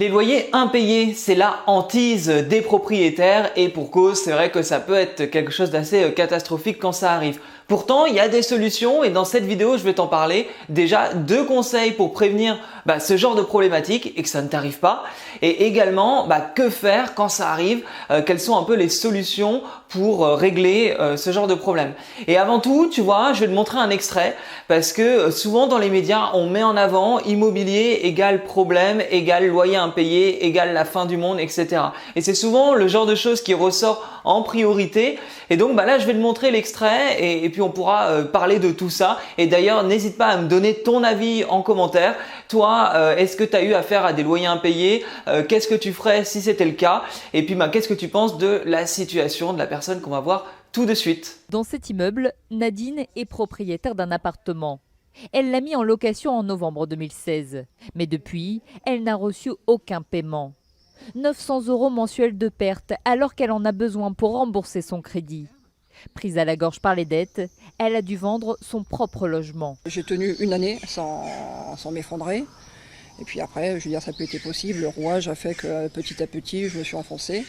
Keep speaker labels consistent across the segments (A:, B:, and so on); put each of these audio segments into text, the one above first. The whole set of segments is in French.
A: Les loyers impayés, c'est la hantise des propriétaires et pour cause, c'est vrai que ça peut être quelque chose d'assez catastrophique quand ça arrive. Pourtant, il y a des solutions et dans cette vidéo, je vais t'en parler. Déjà, 2 conseils pour prévenir ce genre de problématique et que ça ne t'arrive pas. Et également, que faire quand ça arrive, quelles sont un peu les solutions pour régler ce genre de problème. Et avant tout, tu vois, je vais te montrer un extrait parce que souvent dans les médias, on met en avant immobilier égale problème, égale loyer impayé, égale la fin du monde, etc. Et c'est souvent le genre de choses qui ressort en priorité. Et donc là, je vais te montrer l'extrait et puis on pourra parler de tout ça. Et d'ailleurs, n'hésite pas à me donner ton avis en commentaire. Toi, est-ce que tu as eu affaire à des loyers impayés? Qu'est-ce que tu ferais si c'était le cas? Et puis, qu'est-ce que tu penses de la situation de la personne qu'on va voir tout de suite?
B: Dans cet immeuble, Nadine est propriétaire d'un appartement. Elle l'a mis en location en novembre 2016. Mais depuis, elle n'a reçu aucun paiement. 900 € mensuels de perte alors qu'elle en a besoin pour rembourser son crédit. Prise à la gorge par les dettes, elle a dû vendre son propre logement.
C: J'ai tenu une année sans m'effondrer. Et puis après, je veux dire, ça n'a plus été possible. Le rouage a fait que petit à petit, je me suis enfoncée.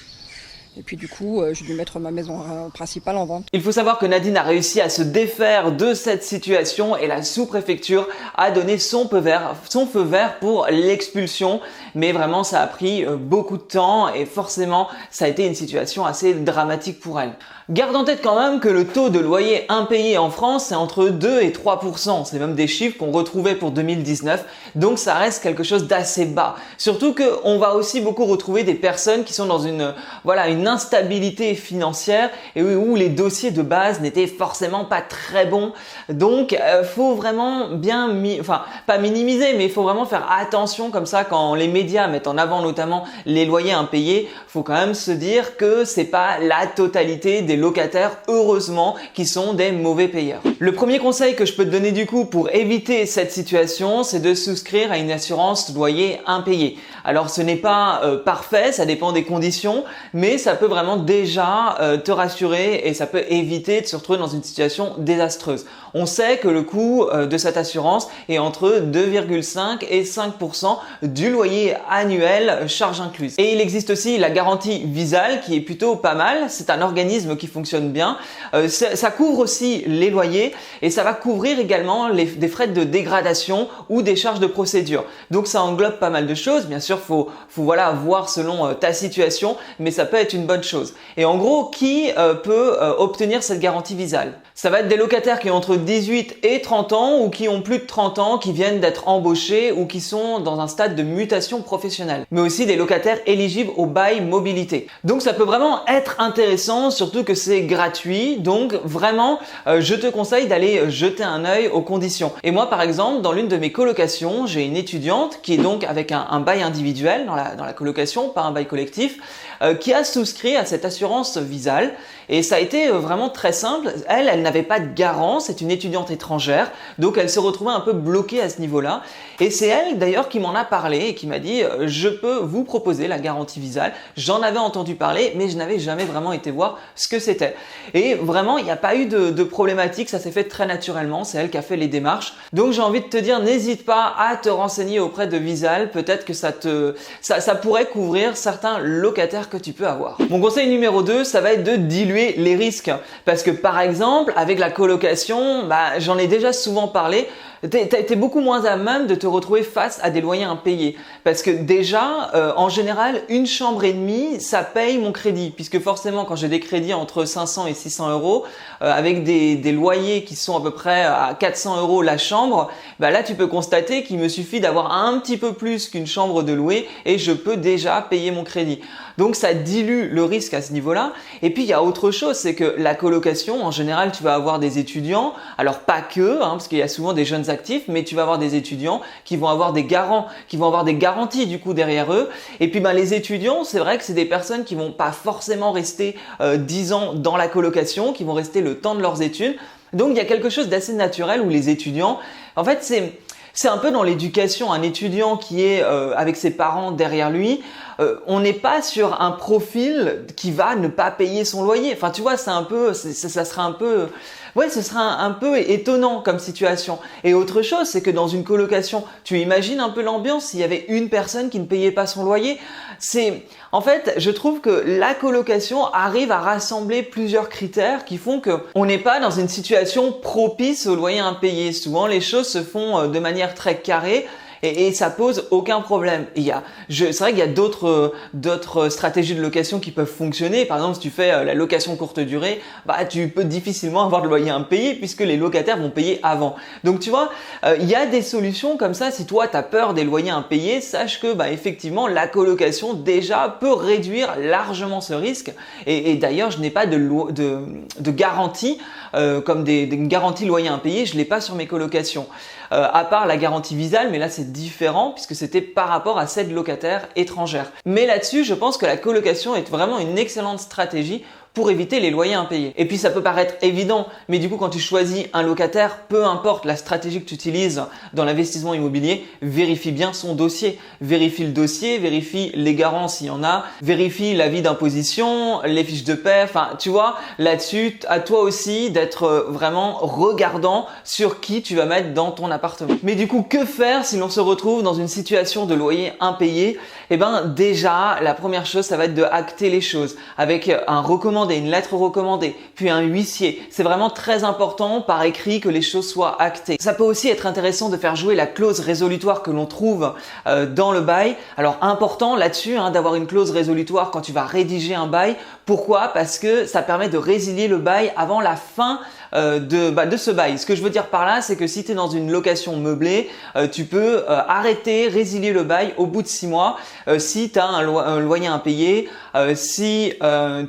C: Et puis du coup, j'ai dû mettre ma maison principale en vente.
A: Il faut savoir que Nadine a réussi à se défaire de cette situation et la sous-préfecture a donné son feu vert pour l'expulsion. Mais vraiment, ça a pris beaucoup de temps et forcément, ça a été une situation assez dramatique pour elle. Garde en tête quand même que le taux de loyer impayé en France, c'est entre 2 et 3%. C'est même des chiffres qu'on retrouvait pour 2019. Donc ça reste quelque chose d'assez bas. Surtout qu'on va aussi beaucoup retrouver des personnes qui sont dans une instabilité financière et où les dossiers de base n'étaient forcément pas très bons. Donc faut vraiment pas minimiser, mais il faut vraiment faire attention comme ça quand les médias mettent en avant notamment les loyers impayés. Faut quand même se dire que c'est pas la totalité des locataires, heureusement, qui sont des mauvais payeurs. Le premier conseil que je peux te donner du coup pour éviter cette situation, c'est de souscrire à une assurance loyer impayé. Alors ce n'est pas parfait, ça dépend des conditions, mais ça peut vraiment déjà te rassurer et ça peut éviter de se retrouver dans une situation désastreuse. On sait que le coût de cette assurance est entre 2,5 et 5% du loyer annuel, charges incluses. Et il existe aussi la garantie Visal qui est plutôt pas mal. C'est un organisme qui fonctionne bien. Ça couvre aussi les loyers et ça va couvrir également des frais de dégradation ou des charges de procédure. Donc ça englobe pas mal de choses. Bien sûr, faut voir selon ta situation, mais ça peut être une bonne chose. Et en gros, qui peut obtenir cette garantie Visal? Ça va être des locataires qui ont entre 18 et 30 ans ou qui ont plus de 30 ans, qui viennent d'être embauchés ou qui sont dans un stade de mutation professionnelle. Mais aussi des locataires éligibles au bail mobilité. Donc ça peut vraiment être intéressant, surtout que c'est gratuit. Donc vraiment, je te conseille d'aller jeter un œil aux conditions. Et moi par exemple, dans l'une de mes colocations, j'ai une étudiante qui est donc avec un bail individuel dans la colocation, pas un bail collectif, qui a souscrit à cette assurance Visal. Et ça a été vraiment très simple. Elle n'avait pas de garant, c'est une étudiante étrangère, donc elle se retrouvait un peu bloquée à ce niveau-là. Et c'est elle d'ailleurs qui m'en a parlé et qui m'a dit « Je peux vous proposer la garantie Visal ». J'en avais entendu parler, mais je n'avais jamais vraiment été voir ce que c'était. Et vraiment, il n'y a pas eu de problématique, ça s'est fait très naturellement, c'est elle qui a fait les démarches. Donc j'ai envie de te dire, n'hésite pas à te renseigner auprès de Visal, peut-être que ça pourrait couvrir certains locataires que tu peux avoir. Mon conseil numéro 2, ça va être de diluer les risques. Parce que par exemple, avec la colocation, j'en ai déjà souvent parlé, t'es beaucoup moins à même de te retrouver face à des loyers impayés. Parce que déjà, en général, une chambre et demie, ça paye mon crédit. Puisque forcément, quand j'ai des crédits entre 500 et 600 €, avec des loyers qui sont à peu près à 400 € la chambre, là, tu peux constater qu'il me suffit d'avoir un petit peu plus qu'une chambre de louer et je peux déjà payer mon crédit. Donc, ça dilue le risque à ce niveau-là. Et puis, il y a autre chose, c'est que la colocation, en général, tu vas avoir des étudiants. Alors, pas que, parce qu'il y a souvent des jeunes actifs, mais tu vas avoir des étudiants qui vont avoir des garants, qui vont avoir des garanties du coup derrière eux. Et puis les étudiants, c'est vrai que c'est des personnes qui vont pas forcément rester 10 ans dans la colocation, qui vont rester le temps de leurs études. Donc il y a quelque chose d'assez naturel où les étudiants, en fait c'est un peu dans l'éducation, un étudiant qui est avec ses parents derrière lui, on n'est pas sur un profil qui va ne pas payer son loyer. Enfin, tu vois, c'est un peu, ça sera un peu, ouais, ce sera un peu étonnant comme situation. Et autre chose, c'est que dans une colocation, tu imagines un peu l'ambiance s'il y avait une personne qui ne payait pas son loyer. En fait, je trouve que la colocation arrive à rassembler plusieurs critères qui font que on n'est pas dans une situation propice au loyer impayé. Souvent, les choses se font de manière très carrée. Et ça pose aucun problème. C'est vrai qu'il y a d'autres stratégies de location qui peuvent fonctionner. Par exemple, si tu fais la location courte durée, tu peux difficilement avoir de loyer impayé puisque les locataires vont payer avant. Donc tu vois, il y a des solutions comme ça. Si toi tu as peur des loyers impayés, sache que effectivement la colocation déjà peut réduire largement ce risque. Et d'ailleurs, je n'ai pas de garantie comme des garanties loyer impayé, je l'ai pas sur mes colocations. À part la garantie Visal, mais là c'est différent puisque c'était par rapport à cette locataire étrangère. Mais là-dessus, je pense que la colocation est vraiment une excellente stratégie pour éviter les loyers impayés. Et puis ça peut paraître évident, mais du coup quand tu choisis un locataire, peu importe la stratégie que tu utilises dans l'investissement immobilier, vérifie bien son dossier. Vérifie le dossier, vérifie les garants s'il y en a, vérifie l'avis d'imposition, les fiches de paie, enfin tu vois, là-dessus, à toi aussi d'être vraiment regardant sur qui tu vas mettre dans ton appartement. Mais du coup, que faire si l'on se retrouve dans une situation de loyer impayé? Eh ben déjà, la première chose, ça va être de acter les choses avec un recommandé, une lettre recommandée, puis un huissier. C'est vraiment très important par écrit que les choses soient actées. Ça peut aussi être intéressant de faire jouer la clause résolutoire que l'on trouve dans le bail. Alors important là-dessus d'avoir une clause résolutoire quand tu vas rédiger un bail. Pourquoi? Parce que ça permet de résilier le bail avant la fin de ce bail. Ce que je veux dire par là, c'est que si tu es dans une location meublée, tu peux arrêter, résilier le bail au bout de 6 mois si tu as un loyer impayé, si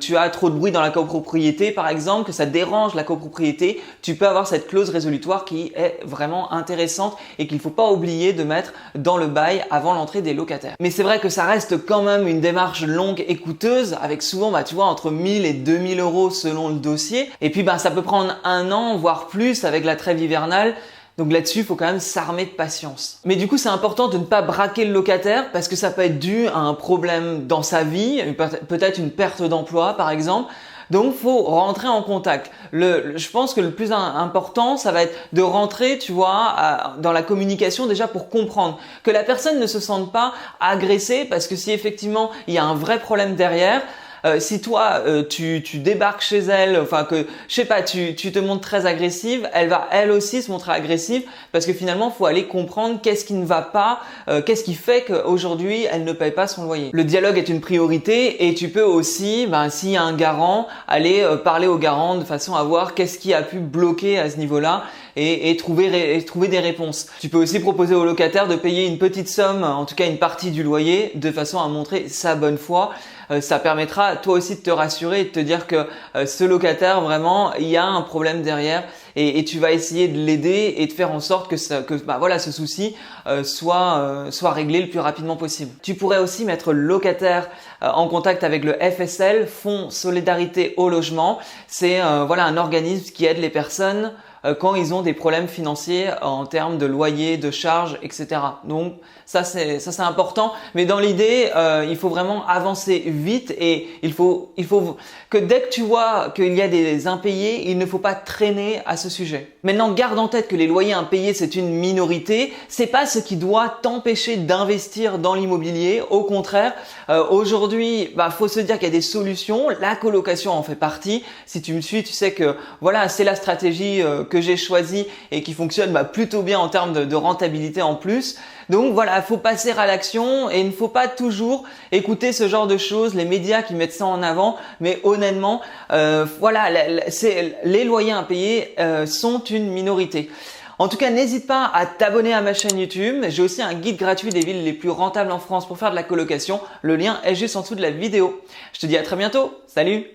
A: tu as trop de bruit dans la copropriété par exemple, que ça dérange la copropriété, tu peux avoir cette clause résolutoire qui est vraiment intéressante et qu'il ne faut pas oublier de mettre dans le bail avant l'entrée des locataires. Mais c'est vrai que ça reste quand même une démarche longue et coûteuse avec souvent, tu vois, entre 1000 et 2000 euros selon le dossier. Et puis ça peut prendre un an, voire plus avec la trêve hivernale. Donc là-dessus, il faut quand même s'armer de patience. Mais du coup, c'est important de ne pas braquer le locataire parce que ça peut être dû à un problème dans sa vie, peut-être une perte d'emploi par exemple. Donc, faut rentrer en contact. Je pense que le plus important, ça va être de rentrer, tu vois, dans la communication déjà pour comprendre que la personne ne se sente pas agressée parce que si effectivement il y a un vrai problème derrière, si toi tu débarques chez elle, enfin que je sais pas, tu te montres très agressive, elle va elle aussi se montrer agressive parce que finalement faut aller comprendre qu'est-ce qui ne va pas, qu'est-ce qui fait qu'aujourd'hui elle ne paye pas son loyer. Le dialogue est une priorité et tu peux aussi, s'il y a un garant, aller parler au garant de façon à voir qu'est-ce qui a pu bloquer à ce niveau-là et trouver des réponses. Tu peux aussi proposer au locataire de payer une petite somme, en tout cas une partie du loyer, de façon à montrer sa bonne foi. Ça permettra toi aussi de te rassurer et de te dire que ce locataire vraiment il y a un problème derrière et tu vas essayer de l'aider et de faire en sorte que ce souci soit réglé le plus rapidement possible. Tu pourrais aussi mettre le locataire en contact avec le FSL, Fonds Solidarité au Logement. C'est un organisme qui aide les personnes quand ils ont des problèmes financiers en termes de loyer, de charges, etc. Donc ça c'est important. Mais dans l'idée, il faut vraiment avancer vite et il faut que dès que tu vois qu'il y a des impayés, il ne faut pas traîner à ce sujet. Maintenant, garde en tête que les loyers impayés c'est une minorité. C'est pas ce qui doit t'empêcher d'investir dans l'immobilier. Au contraire, aujourd'hui, faut se dire qu'il y a des solutions. La colocation en fait partie. Si tu me suis, tu sais que c'est la stratégie que j'ai choisi et qui fonctionne plutôt bien en termes de rentabilité en plus. Donc il faut passer à l'action et il ne faut pas toujours écouter ce genre de choses, les médias qui mettent ça en avant, mais honnêtement, les loyers impayés sont une minorité. En tout cas, n'hésite pas à t'abonner à ma chaîne YouTube. J'ai aussi un guide gratuit des villes les plus rentables en France pour faire de la colocation. Le lien est juste en dessous de la vidéo. Je te dis à très bientôt. Salut!